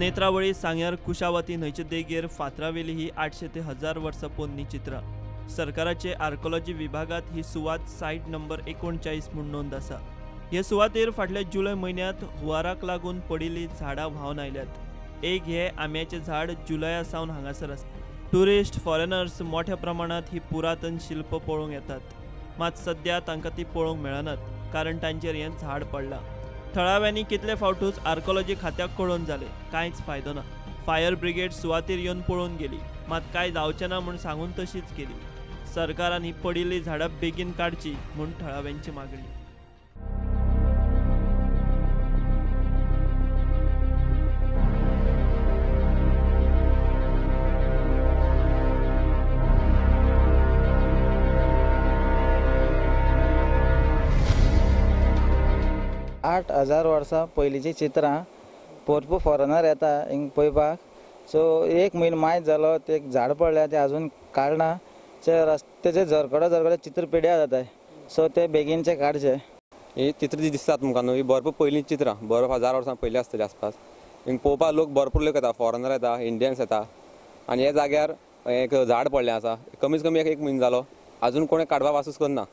नेत्रावळी सांग्यार कुशावती न्हंयचे देगेर फातरावेली ही 800 ते 1000 वर्सां पोरणी चित्रां। सरकाराचे आर्कोलॉजी विभागात ही सुवात सायट नंबर 39 म्हूण नोंद आसा। हे सुवातेर फाटल्या जुलय म्हयन्यांत हुंवाराक लागून पडिल्लीं झाडां व्हांवन आयल्यात। एक हे आंब्याचें झाड जुलया सावन हांगासर आसा। ट्युरिस्ट फॉरेनर्स मोठ्या प्रमाणात ही पुरातन शिल्प पळोवंक येतात, मात सध्या तांकां ती पळोवंक मेळनात कारण तांचेर हें झाड पडलां। थळाव्यांनी कितले फावटूच आर्कोलॉजी खात्याक कळोवन जालें, कांयच फायदो ना। फायर ब्रिगेड सुवातेर येवन पळोवन गेली, मात कांय जावचें ना म्हूण सांगून तशीच केली। सरकारान ही पडिल्लीं झाडां बेगीन काडची म्हूण थळाव्यांची मागणी। 8000 वर्सां पयलींची चित्रां भरपूर फॉरेनर येता हिंग पळोवपाक। सो एक म्हयनो मायज जालो ते झाड पडल्या ते अजून काडना। रस्त्याचे झरकडे चित्र पिड्यार जाताय, सो ते बेगीनचे काडचे। ही चित्र जी दिसतात तुमकां न्हू, ही भरपूर पयलींची चित्रां, भरपूर 1000 वर्सां पयलीं आसतली आसपास। हिंग पळोवपाक लोक भरपूर लोक येता, फॉरेनर येता, इंडियन्स येता। आनी हे जाग्यार एक झाड पडलें आसा, कमीत कमी एक म्हयनो जालो, अजून कोणी काडपाक वासूस करना।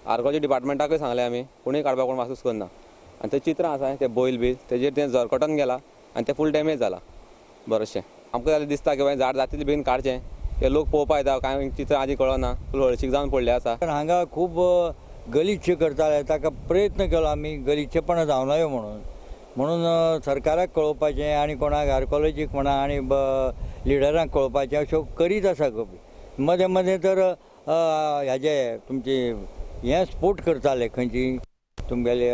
आर्कोलॉजी डिपार्टमेंटाकूय सांगलें आमी, कोणूय काडपाक कोण वासूस करना। आनी ते चित्रां आसा ते बैल बी तेजेर तें झरकटून गेला आनी ते फूल डॅमेज जाला बरेचशें। आमकां जाल्यार दिसता की झाड जातलें बेगीन काडचें, ते लोक पळोवपाक येता, कांय चित्रां आदी कळना, फूल हळशीक जावन पडलें आसा। हांगा खूब गलिच्छ करताले, ताका प्रयत्न केलो आमी गलिच्छपणां जावं नयो म्हणून सरकाराक कळोवपाचें आनी कोणाक आर्कोलॉजीक म्हणा आनी लिडरांक कळोवपाचें अश्यो करीत आसा। मदें मदें तर हाजे तुमची हें स्पोट करताले, खंयची तुमगेले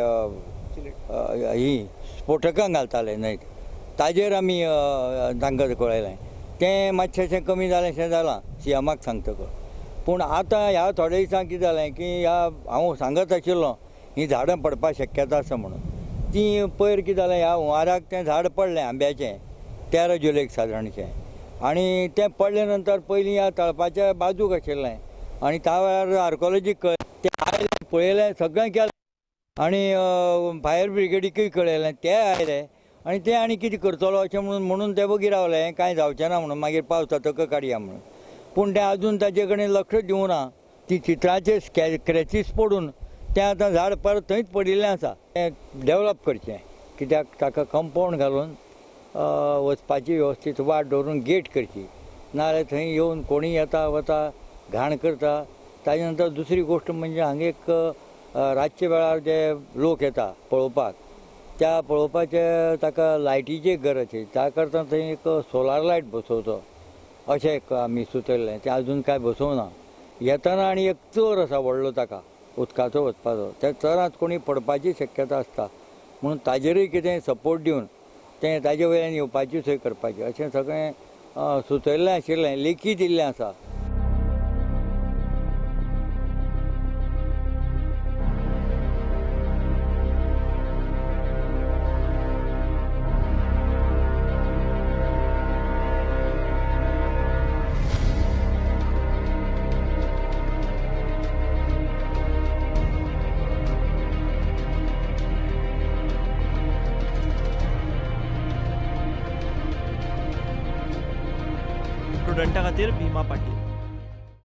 ही स्फोटकां घालताले न्हंयत, ताजेर आमी तांकां कळयलें। तें मातशें कमी जालेंशें जालां सीएमाक सांगतकच। पूण आतां ह्या थोड्या दिसांक कितें जालें की हांव सांगत आशिल्लो ही झाडां पडपाक शक्यता आसा म्हणून। ती पयर कितें जालें, ह्या हुंवाराक तें झाड पडलें आंब्याचें 13 जुलैक सादारणशें, आनी तें पडले नंतर पयलीं ह्या तळपाच्या बाजूक आशिल्लें आनी त्या वेळार आर्कोलॉजीक तें आयलें, पळयलें, सगळें केलें आनी फायर ब्रिगेडीकूय कळयलें, ते आयले आनी ते आनी कितें करतलो अशें म्हणून ते वगीर रावले, कांय जावचें ना म्हणून, मागीर पावस जातकच काडया म्हणून। पूण ते अजून ताचे कडेन लक्ष दिवना। ती चित्राचे स्क्रॅचीस पडून तें आतां झाड परत थंयच पडिल्लें आसा। तें डेवलप करचें, कित्याक ताका कंपावंड घालून वचपाची वेवस्थीत वाट दवरून गेट करची, नाजाल्यार थंय येवन कोणीय येता वता घाण करता। ताजे नंतर दुसरी गोश्ट म्हणजे हांगा एक रातचे वेळार जे लोक येता पळोवपाक, त्या पळोवपाचे ताका लायटीची गरज आसा, त्या करता थंय एक सोलार लायट बसोवचो अशें एक आमी सुचयल्लें। तें अजून कांय बसोवना। येतना आनी एक चर आसा व्हडलो ताका उदकाचो वचपाचो, त्या चरांत कोणी पडपाची शक्यता आसता, म्हणून ताजेरूय कितें सपोर्ट दिवन तें ताजे वयल्यान येवपाची सोय करपाची अशें सगळें सुचयल्लें आशिल्लें, लेखी दिल्लें आसा। स्टुडंटा खातीर भीमा पाटील।